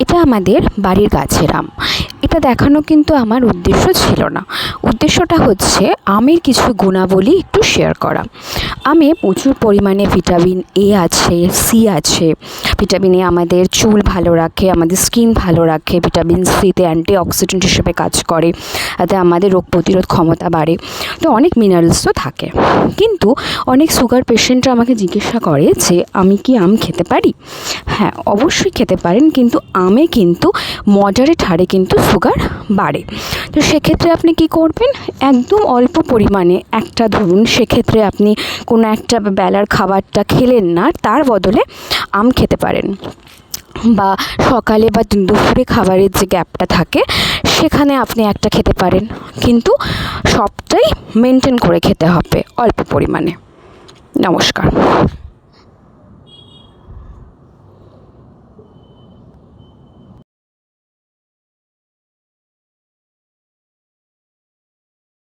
এটা আমাদের বাড়ির গাছের আম। এটা দেখানো কিন্তু আমার উদ্দেশ্য ছিল না। উদ্দেশ্যটা হচ্ছে আমের কিছু গুণাবলী একটু শেয়ার করা। আমে প্রচুর পরিমাণে ভিটামিন এ আছে, সি আছে। ভিটামিন এ আমাদের চুল ভালো রাখে, আমাদের স্কিন ভালো রাখে। ভিটামিন সিতে অ্যান্টিঅক্সিডেন্ট হিসেবে কাজ করে, তাতে আমাদের রোগ প্রতিরোধ ক্ষমতা বাড়ে। তো অনেক মিনারেলসও থাকে। কিন্তু অনেক সুগার পেশেন্টরা আমাকে জিজ্ঞাসা করে যে আমি কি আম খেতে পারি? হ্যাঁ, অবশ্যই খেতে পারেন, কিন্তু আমে কিন্তু মডারেট হারে কিন্তু সুগার বাড়ে। তো সেক্ষেত্রে আপনি কি করবেন, একদম অল্প পরিমাণে একটা, ধরুন সেক্ষেত্রে আপনি কোনো একটা বেলার খাবারটা খেলেন না, তার বদলে আম খেতে পারেন। বা সকালে বা দুপুরে খাবারের যে গ্যাপটা থাকে সেখানে আপনি একটা খেতে পারেন, কিন্তু সবটাই মেনটেন করে খেতে হবে অল্প পরিমাণে। নমস্কার।